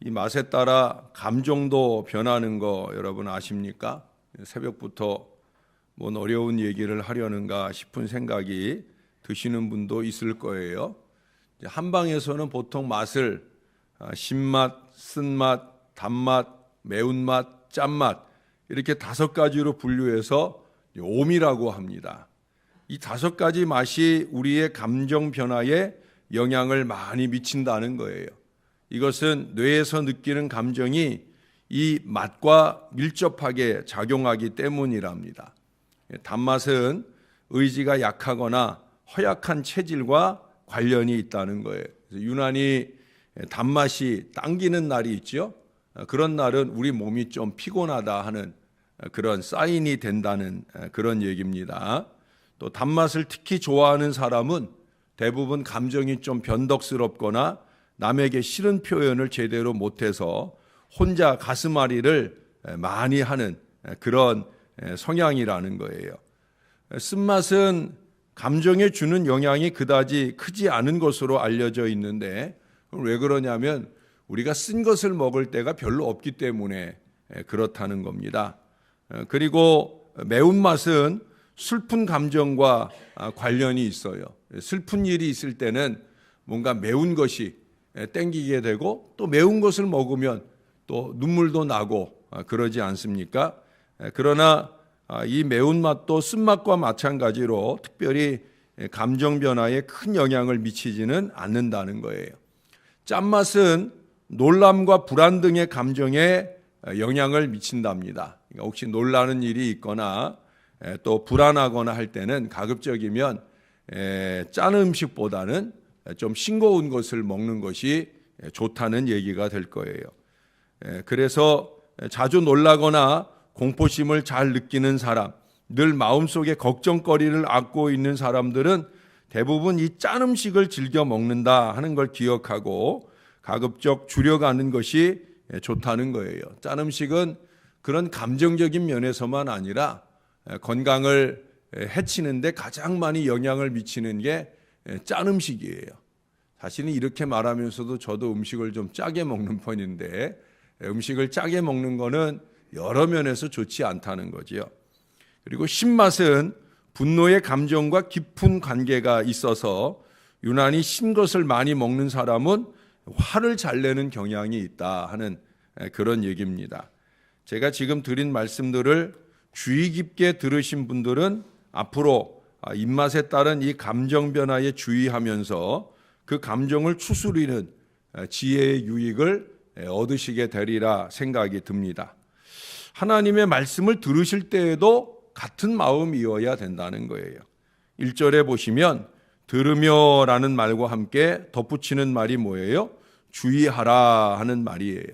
이 맛에 따라 감정도 변하는 거 여러분 아십니까? 새벽부터 뭔 어려운 얘기를 하려는가 싶은 생각이 드시는 분도 있을 거예요. 한방에서는 보통 맛을 신맛, 쓴맛, 단맛, 매운맛, 짠맛 이렇게 5가지로 분류해서 오미라고 합니다. 이 5가지 맛이 우리의 감정 변화에 영향을 많이 미친다는 거예요. 이것은 뇌에서 느끼는 감정이 이 맛과 밀접하게 작용하기 때문이랍니다. 단맛은 의지가 약하거나 허약한 체질과 관련이 있다는 거예요. 유난히 단맛이 당기는 날이 있죠. 그런 날은 우리 몸이 좀 피곤하다 하는 그런 사인이 된다는 그런 얘기입니다. 또 단맛을 특히 좋아하는 사람은 대부분 감정이 좀 변덕스럽거나 남에게 싫은 표현을 제대로 못해서 혼자 가슴앓이를 많이 하는 그런 성향이라는 거예요. 쓴맛은 감정에 주는 영향이 그다지 크지 않은 것으로 알려져 있는데 왜 그러냐면 우리가 쓴 것을 먹을 때가 별로 없기 때문에 그렇다는 겁니다. 그리고 매운맛은 슬픈 감정과 관련이 있어요. 슬픈 일이 있을 때는 뭔가 매운 것이 땡기게 되고 또 매운 것을 먹으면 또 눈물도 나고 그러지 않습니까? 그러나 이 매운맛도 쓴맛과 마찬가지로 특별히 감정 변화에 큰 영향을 미치지는 않는다는 거예요. 짠맛은 놀람과 불안 등의 감정에 영향을 미친답니다. 그러니까 혹시 놀라는 일이 있거나 또 불안하거나 할 때는 가급적이면 짠 음식보다는 좀 싱거운 것을 먹는 것이 좋다는 얘기가 될 거예요. 그래서 자주 놀라거나 공포심을 잘 느끼는 사람, 늘 마음속에 걱정거리를 안고 있는 사람들은 대부분 이 짠 음식을 즐겨 먹는다 하는 걸 기억하고 가급적 줄여가는 것이 좋다는 거예요. 짠 음식은 그런 감정적인 면에서만 아니라 건강을 해치는데 가장 많이 영향을 미치는 게 짠 음식이에요. 사실은 이렇게 말하면서도 저도 음식을 좀 짜게 먹는 편인데 음식을 짜게 먹는 거는 여러 면에서 좋지 않다는 거지요. 그리고 신맛은 분노의 감정과 깊은 관계가 있어서 유난히 신 것을 많이 먹는 사람은 화를 잘 내는 경향이 있다 하는 그런 얘기입니다. 제가 지금 드린 말씀들을 주의 깊게 들으신 분들은 앞으로 입맛에 따른 이 감정 변화에 주의하면서 그 감정을 추스리는 지혜의 유익을 얻으시게 되리라 생각이 듭니다. 하나님의 말씀을 들으실 때에도 같은 마음이어야 된다는 거예요. 1절에 보시면 들으며라는 말과 함께 덧붙이는 말이 뭐예요? 주의하라 하는 말이에요.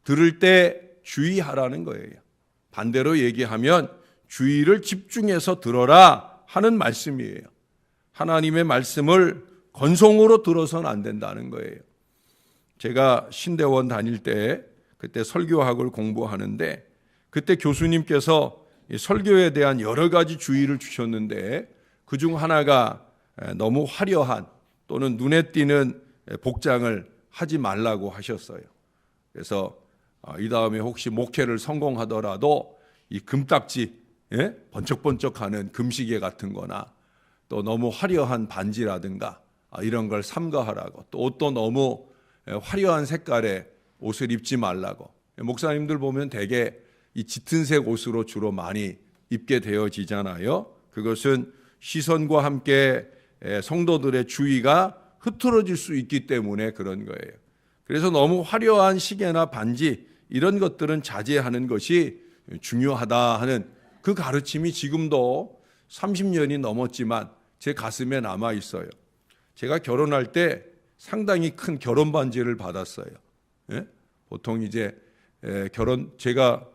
들을 때 주의하라는 거예요. 반대로 얘기하면 주의를 집중해서 들어라 하는 말씀이에요. 하나님의 말씀을 건성으로 들어서는 안 된다는 거예요. 제가 신대원 다닐 때 그때 설교학을 공부하는데 그때 교수님께서 설교에 대한 여러 가지 주의를 주셨는데 그중 하나가 너무 화려한 또는 눈에 띄는 복장을 하지 말라고 하셨어요. 그래서 이 다음에 혹시 목회를 성공하더라도 이 금딱지 번쩍번쩍하는 금시계 같은 거나 또 너무 화려한 반지라든가 이런 걸 삼가하라고 또 옷도 너무 화려한 색깔의 옷을 입지 말라고. 목사님들 보면 대개 이 짙은색 옷으로 주로 많이 입게 되어지잖아요. 그것은 시선과 함께 성도들의 주의가 흐트러질 수 있기 때문에 그런 거예요. 그래서 너무 화려한 시계나 반지 이런 것들은 자제하는 것이 중요하다 하는 그 가르침이 지금도 30년이 넘었지만 제 가슴에 남아 있어요. 제가 결혼할 때 상당히 큰 결혼 반지를 받았어요. 보통 이제 제가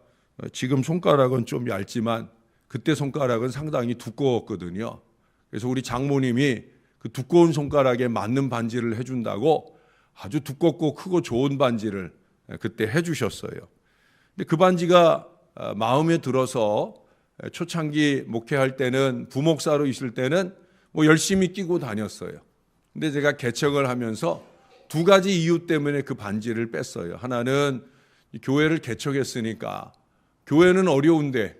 지금 손가락은 좀 얇지만 그때 손가락은 상당히 두꺼웠거든요. 그래서 우리 장모님이 그 두꺼운 손가락에 맞는 반지를 해준다고 아주 두껍고 크고 좋은 반지를 그때 해주셨어요. 근데 그 반지가 마음에 들어서 초창기 목회할 때는 부목사로 있을 때는 뭐 열심히 끼고 다녔어요. 근데 제가 개척을 하면서 두 가지 이유 때문에 그 반지를 뺐어요. 하나는 교회를 개척했으니까 교회는 어려운데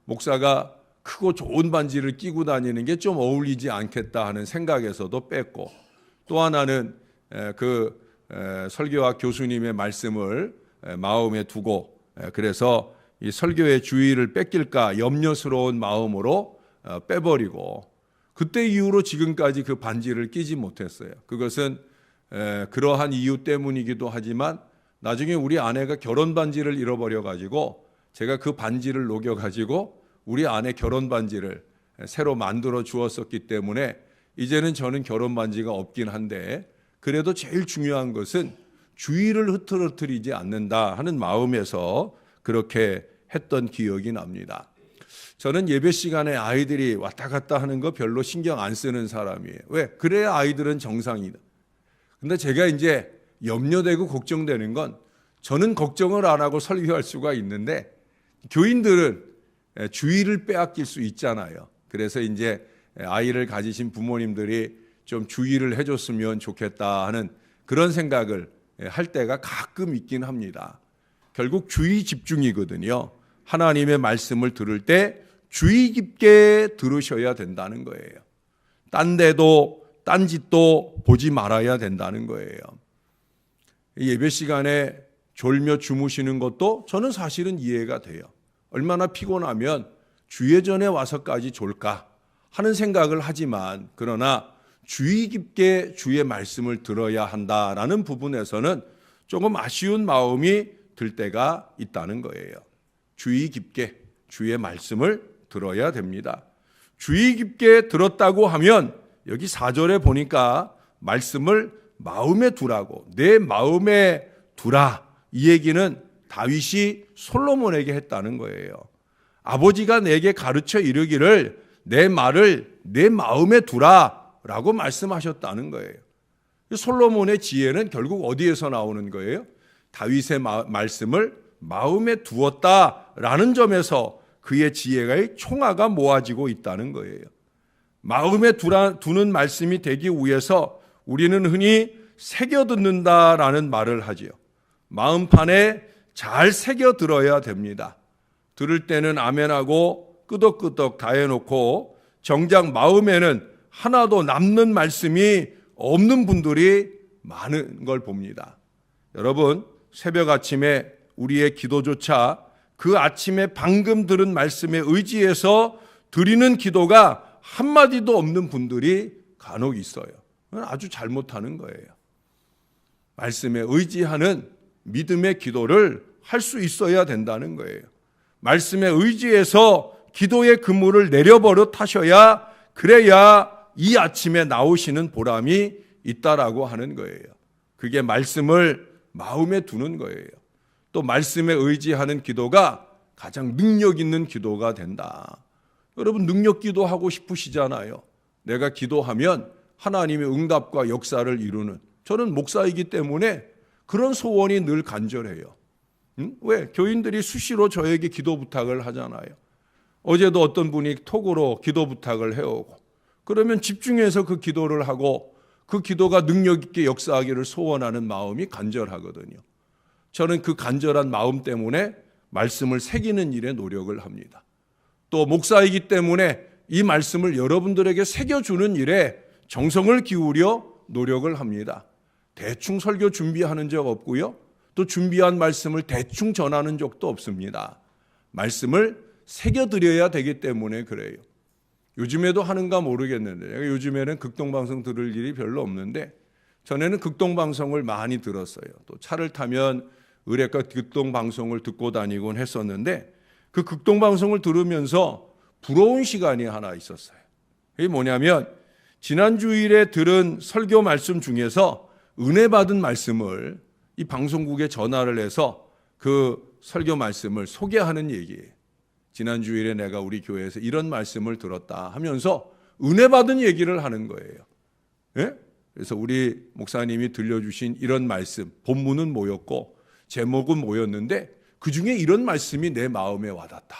목사가 크고 좋은 반지를 끼고 다니는 게 좀 어울리지 않겠다 하는 생각에서도 뺐고, 또 하나는 그 설교와 교수님의 말씀을 마음에 두고 그래서 이 설교의 주의를 뺏길까 염려스러운 마음으로 빼버리고, 그때 이후로 지금까지 그 반지를 끼지 못했어요. 그것은 그러한 이유 때문이기도 하지만 나중에 우리 아내가 결혼 반지를 잃어버려 가지고 제가 그 반지를 녹여 가지고 우리 아내 결혼 반지를 새로 만들어 주었었기 때문에 이제는 저는 결혼 반지가 없긴 한데, 그래도 제일 중요한 것은 주의를 흐트러뜨리지 않는다 하는 마음에서 그렇게 했던 기억이 납니다. 저는 예배 시간에 아이들이 왔다 갔다 하는 거 별로 신경 안 쓰는 사람이에요. 왜? 그래야 아이들은 정상이다. 근데 제가 이제 염려되고 걱정되는 건, 저는 걱정을 안 하고 설교할 수가 있는데 교인들은 주의를 빼앗길 수 있잖아요. 그래서 이제 아이를 가지신 부모님들이 좀 주의를 해줬으면 좋겠다 하는 그런 생각을 할 때가 가끔 있긴 합니다. 결국 주의 집중이거든요. 하나님의 말씀을 들을 때 주의 깊게 들으셔야 된다는 거예요. 딴 데도 딴 짓도 보지 말아야 된다는 거예요. 예배 시간에 졸며 주무시는 것도 저는 사실은 이해가 돼요. 얼마나 피곤하면 주의 전에 와서까지 졸까 하는 생각을 하지만, 그러나 주의 깊게 주의 말씀을 들어야 한다라는 부분에서는 조금 아쉬운 마음이 들 때가 있다는 거예요. 주의 깊게 주의 말씀을 들어야 됩니다. 주의 깊게 들었다고 하면 여기 4절에 보니까 말씀을 마음에 두라고, 내 마음에 두라, 이 얘기는 다윗이 솔로몬에게 했다는 거예요. 아버지가 내게 가르쳐 이르기를 내 말을 내 마음에 두라라고 말씀하셨다는 거예요. 솔로몬의 지혜는 결국 어디에서 나오는 거예요? 다윗의 말씀을 마음에 두었다라는 점에서 그의 지혜의 총화가 모아지고 있다는 거예요. 마음에 두는 말씀이 되기 위해서 우리는 흔히 새겨 듣는다라는 말을 하지요. 마음판에 잘 새겨 들어야 됩니다. 들을 때는 아멘하고 끄덕끄덕 다 해놓고 정작 마음에는 하나도 남는 말씀이 없는 분들이 많은 걸 봅니다. 여러분, 새벽 아침에 우리의 기도조차 그 아침에 방금 들은 말씀에 의지해서 드리는 기도가 한마디도 없는 분들이 간혹 있어요. 그건 아주 잘못하는 거예요. 말씀에 의지하는 믿음의 기도를 할 수 있어야 된다는 거예요. 말씀에 의지해서 기도의 그물을 내려버릇 하셔야, 그래야 이 아침에 나오시는 보람이 있다라고 하는 거예요. 그게 말씀을 마음에 두는 거예요. 또 말씀에 의지하는 기도가 가장 능력 있는 기도가 된다. 여러분, 능력 기도하고 싶으시잖아요. 내가 기도하면 하나님의 응답과 역사를 이루는, 저는 목사이기 때문에 그런 소원이 늘 간절해요. 왜? 교인들이 수시로 저에게 기도 부탁을 하잖아요. 어제도 어떤 분이 톡으로 기도 부탁을 해오고, 그러면 집중해서 그 기도를 하고 그 기도가 능력 있게 역사하기를 소원하는 마음이 간절하거든요. 저는 그 간절한 마음 때문에 말씀을 새기는 일에 노력을 합니다. 또 목사이기 때문에 이 말씀을 여러분들에게 새겨주는 일에 정성을 기울여 노력을 합니다. 대충 설교 준비하는 적 없고요. 또 준비한 말씀을 대충 전하는 적도 없습니다. 말씀을 새겨드려야 되기 때문에 그래요. 요즘에도 하는가 모르겠는데, 요즘에는 극동방송 들을 일이 별로 없는데 전에는 극동방송을 많이 들었어요. 또 차를 타면 의뢰과 극동방송을 듣고 다니곤 했었는데, 그 극동방송을 들으면서 부러운 시간이 하나 있었어요. 그게 뭐냐면, 지난 주일에 들은 설교 말씀 중에서 은혜 받은 말씀을 이 방송국에 전화를 해서 그 설교 말씀을 소개하는 얘기예요. 지난 주일에 내가 우리 교회에서 이런 말씀을 들었다 하면서 은혜 받은 얘기를 하는 거예요. 예? 그래서 우리 목사님이 들려주신 이런 말씀, 본문은 뭐였고 제목은 뭐였는데 그 중에 이런 말씀이 내 마음에 와닿다.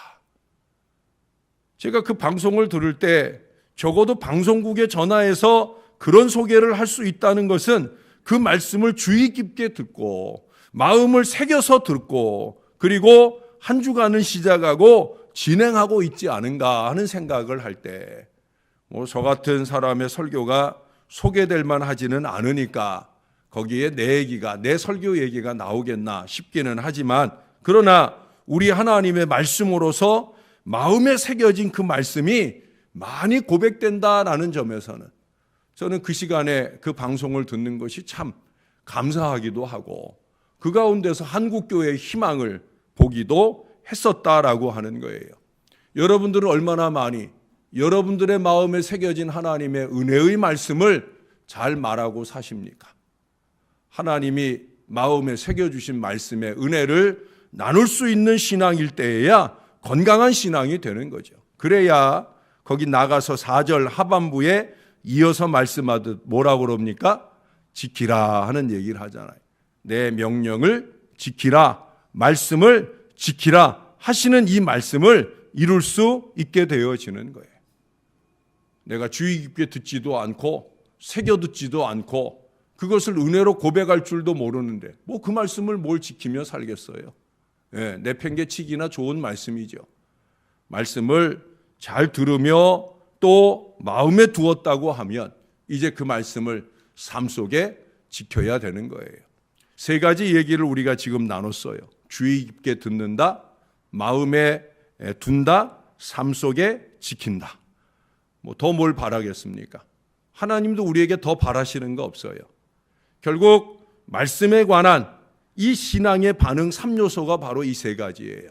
제가 그 방송을 들을 때 적어도 방송국에 전화해서 그런 소개를 할 수 있다는 것은 그 말씀을 주의 깊게 듣고 마음을 새겨서 듣고 그리고 한 주간을 시작하고 진행하고 있지 않은가 하는 생각을 할 때 저 같은 사람의 설교가 소개될 만하지는 않으니까 거기에 내 설교 얘기가 나오겠나 싶기는 하지만 그러나 우리 하나님의 말씀으로서 마음에 새겨진 그 말씀이 많이 고백된다라는 점에서는 저는 그 시간에 그 방송을 듣는 것이 참 감사하기도 하고 그 가운데서 한국교회의 희망을 보기도 했었다라고 하는 거예요. 여러분들은 얼마나 많이 여러분들의 마음에 새겨진 하나님의 은혜의 말씀을 잘 말하고 사십니까? 하나님이 마음에 새겨주신 말씀의 은혜를 나눌 수 있는 신앙일 때에야 건강한 신앙이 되는 거죠. 그래야 거기 나가서 4절 하반부에 이어서 말씀하듯 뭐라고 그럽니까? 지키라 하는 얘기를 하잖아요. 내 명령을 지키라, 말씀을 지키라 하시는 이 말씀을 이룰 수 있게 되어지는 거예요. 내가 주의 깊게 듣지도 않고 새겨 듣지도 않고 그것을 은혜로 고백할 줄도 모르는데 그 말씀을 뭘 지키며 살겠어요. 내팽개치기나 좋은 말씀이죠. 말씀을 잘 들으며 또 마음에 두었다고 하면 이제 그 말씀을 삶 속에 지켜야 되는 거예요. 세 가지 얘기를 우리가 지금 나눴어요. 주의 깊게 듣는다, 마음에 둔다, 삶 속에 지킨다. 더 뭘 바라겠습니까? 하나님도 우리에게 더 바라시는 거 없어요. 결국 말씀에 관한 이 신앙의 반응 3요소가 바로 이 세 가지예요.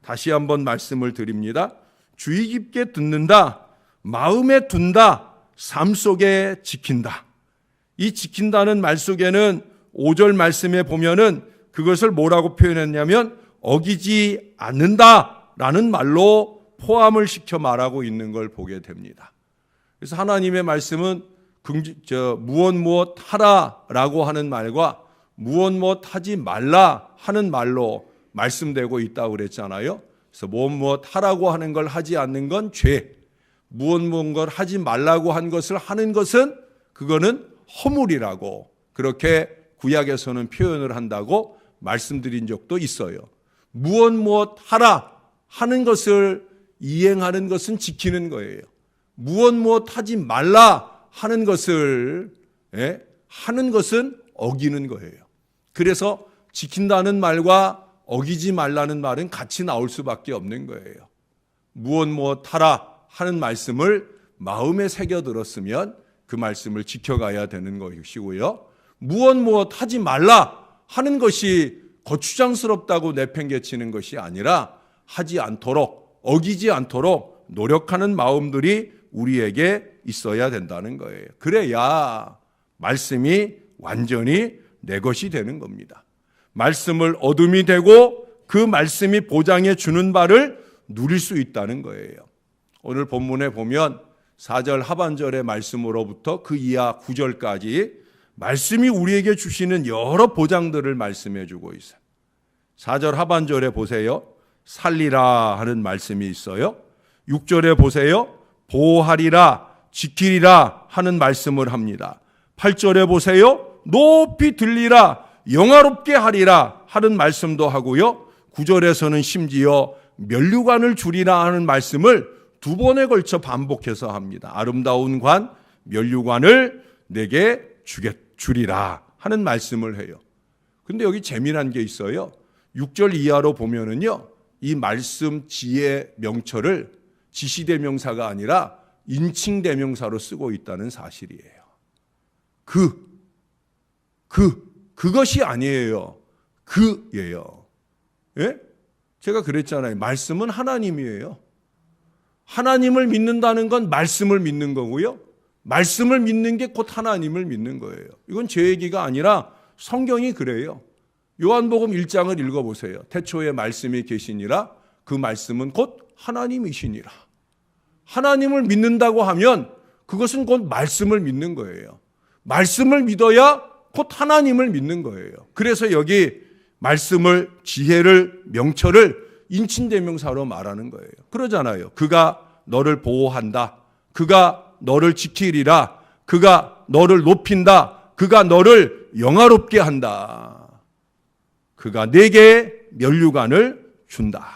다시 한번 말씀을 드립니다. 주의 깊게 듣는다, 마음에 둔다, 삶 속에 지킨다. 이 지킨다는 말 속에는 5절 말씀에 보면은 그것을 뭐라고 표현했냐면 어기지 않는다라는 말로 포함을 시켜 말하고 있는 걸 보게 됩니다. 그래서 하나님의 말씀은 무엇 하라라고 하는 말과 무엇 하지 말라 하는 말로 말씀되고 있다고 그랬잖아요. 그래서 무엇 하라고 하는 걸 하지 않는 건 죄, 무엇 걸 하지 말라고 한 것을 하는 것은 그거는 허물이라고 그렇게 구약에서는 표현을 한다고 말씀드린 적도 있어요. 무엇 하라 하는 것을 이행하는 것은 지키는 거예요. 무엇 하지 말라 하는 것을 하는 것은 어기는 거예요. 그래서 지킨다는 말과 어기지 말라는 말은 같이 나올 수밖에 없는 거예요. 무엇 하라 하는 말씀을 마음에 새겨 들었으면 그 말씀을 지켜가야 되는 것이고요. 무엇 하지 말라 하는 것이 거추장스럽다고 내팽개치는 것이 아니라 하지 않도록 어기지 않도록 노력하는 마음들이 우리에게 있어야 된다는 거예요. 그래야 말씀이 완전히 내 것이 되는 겁니다. 말씀을 얻음이 되고 그 말씀이 보장해 주는 바를 누릴 수 있다는 거예요. 오늘 본문에 보면 4절 하반절의 말씀으로부터 그 이하 9절까지 말씀이 우리에게 주시는 여러 보장들을 말씀해 주고 있어요. 4절 하반절에 보세요. 살리라 하는 말씀이 있어요. 6절에 보세요. 보호하리라, 지키리라 하는 말씀을 합니다. 8절에 보세요. 높이 들리라, 영화롭게 하리라 하는 말씀도 하고요. 9절에서는 심지어 면류관을 주리라 하는 말씀을 2번에 걸쳐 반복해서 합니다. 아름다운 관, 면류관을 내게 주리라 하는 말씀을 해요. 근데 여기 재미난 게 있어요. 6절 이하로 보면은요, 이 말씀 지혜 명철을 지시대명사가 아니라 인칭대명사로 쓰고 있다는 사실이에요. 그것이 아니에요. 그예요. 예? 제가 그랬잖아요. 말씀은 하나님이에요. 하나님을 믿는다는 건 말씀을 믿는 거고요. 말씀을 믿는 게 곧 하나님을 믿는 거예요. 이건 제 얘기가 아니라 성경이 그래요. 요한복음 1장을 읽어보세요. 태초에 말씀이 계시니라 그 말씀은 곧 하나님이시니라. 하나님을 믿는다고 하면 그것은 곧 말씀을 믿는 거예요. 말씀을 믿어야 곧 하나님을 믿는 거예요. 그래서 여기 말씀을, 지혜를, 명철을 인칭대명사로 말하는 거예요. 그러잖아요. 그가 너를 보호한다. 그가 너를 지키리라. 그가 너를 높인다. 그가 너를 영화롭게 한다. 그가 내게 면류관을 준다.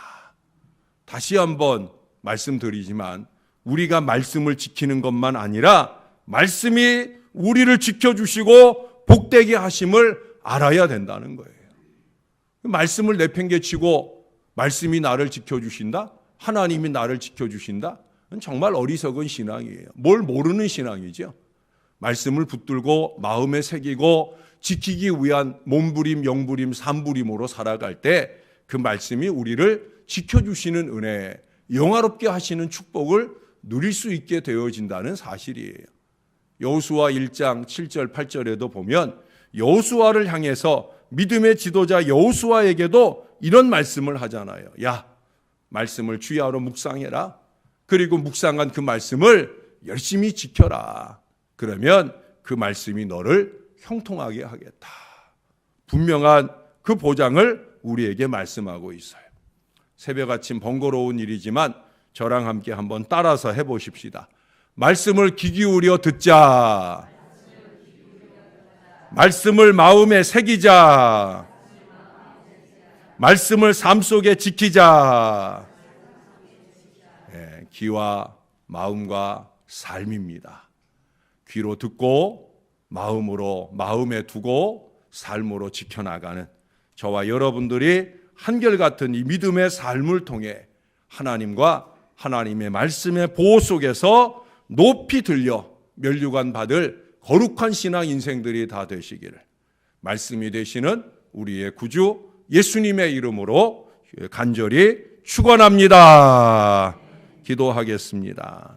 다시 한번 말씀드리지만 우리가 말씀을 지키는 것만 아니라 말씀이 우리를 지켜주시고 복되게 하심을 알아야 된다는 거예요. 말씀을 내팽개치고 말씀이 나를 지켜주신다? 하나님이 나를 지켜주신다? 정말 어리석은 신앙이에요. 뭘 모르는 신앙이죠. 말씀을 붙들고 마음에 새기고 지키기 위한 몸부림, 영부림, 산부림으로 살아갈 때 그 말씀이 우리를 지켜주시는 은혜, 영화롭게 하시는 축복을 누릴 수 있게 되어진다는 사실이에요. 여호수아 1장 7절 8절에도 보면 여호수아를 향해서 믿음의 지도자 여호수아에게도 이런 말씀을 하잖아요. 야, 말씀을 주야로 묵상해라. 그리고 묵상한 그 말씀을 열심히 지켜라. 그러면 그 말씀이 너를 형통하게 하겠다. 분명한 그 보장을 우리에게 말씀하고 있어요. 새벽 아침 번거로운 일이지만 저랑 함께 한번 따라서 해보십시다. 말씀을 귀 기울여 듣자. 말씀을 마음에 새기자. 말씀을 삶 속에 지키자. 귀와 마음과 삶입니다. 귀로 듣고 마음으로, 마음에 두고 삶으로 지켜나가는 저와 여러분들이 한결같은 이 믿음의 삶을 통해 하나님과 하나님의 말씀의 보호 속에서 높이 들려 면류관 받을 거룩한 신앙 인생들이 다 되시기를 말씀이 되시는 우리의 구주 예수님의 이름으로 간절히 축원합니다. 기도하겠습니다.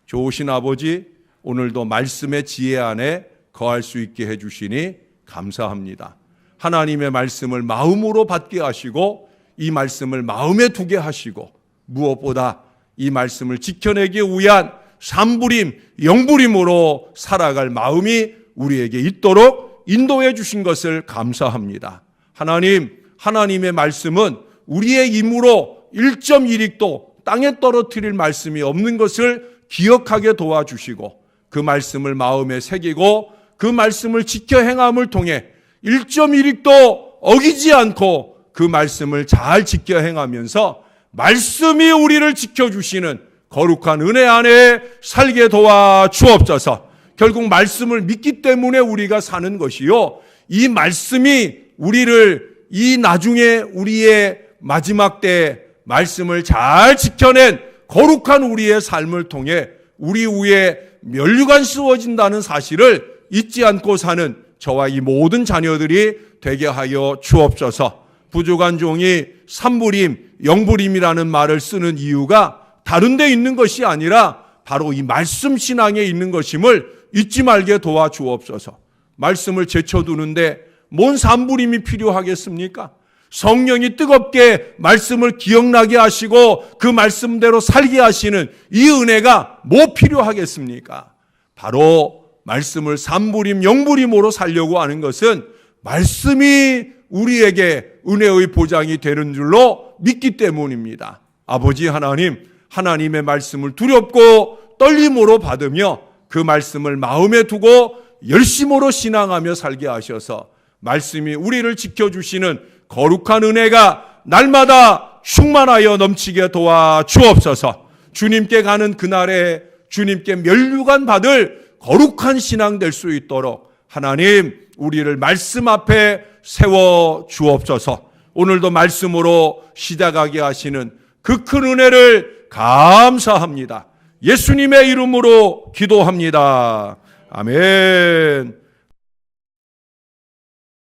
좋으신 아버지, 오늘도 말씀의 지혜 안에 거할 수 있게 해주시니 감사합니다. 하나님의 말씀을 마음으로 받게 하시고 이 말씀을 마음에 두게 하시고 무엇보다 이 말씀을 지켜내기 위한 산부림, 영부림으로 살아갈 마음이 우리에게 있도록 인도해 주신 것을 감사합니다. 하나님, 하나님의 말씀은 우리의 힘으로 1.1익도 땅에 떨어뜨릴 말씀이 없는 것을 기억하게 도와주시고 그 말씀을 마음에 새기고 그 말씀을 지켜 행함을 통해 1.1익도 어기지 않고 그 말씀을 잘 지켜 행하면서 말씀이 우리를 지켜주시는 거룩한 은혜 안에 살게 도와 주옵소서. 결국 말씀을 믿기 때문에 우리가 사는 것이요, 이 말씀이 우리를 이 나중에 우리의 마지막 때 말씀을 잘 지켜낸 거룩한 우리의 삶을 통해 우리 위에 면류관 씌워진다는 사실을 잊지 않고 사는 저와 이 모든 자녀들이 되게 하여 주옵소서. 부족한 종이 산부림, 영부림이라는 말을 쓰는 이유가 다른 데 있는 것이 아니라 바로 이 말씀 신앙에 있는 것임을 잊지 말게 도와주옵소서. 말씀을 제쳐두는데 뭔 산부림이 필요하겠습니까? 성령이 뜨겁게 말씀을 기억나게 하시고 그 말씀대로 살게 하시는 이 은혜가 뭐 필요하겠습니까? 바로 말씀을 산부림, 영부림으로 살려고 하는 것은 말씀이 우리에게 은혜의 보장이 되는 줄로 믿기 때문입니다. 아버지 하나님, 하나님의 말씀을 두렵고 떨림으로 받으며 그 말씀을 마음에 두고 열심으로 신앙하며 살게 하셔서 말씀이 우리를 지켜주시는 거룩한 은혜가 날마다 충만하여 넘치게 도와 주옵소서. 주님께 가는 그날에 주님께 면류관 받을 거룩한 신앙 될 수 있도록 하나님 우리를 말씀 앞에 세워 주옵소서. 오늘도 말씀으로 시작하게 하시는 그 큰 은혜를 감사합니다. 예수님의 이름으로 기도합니다. 아멘.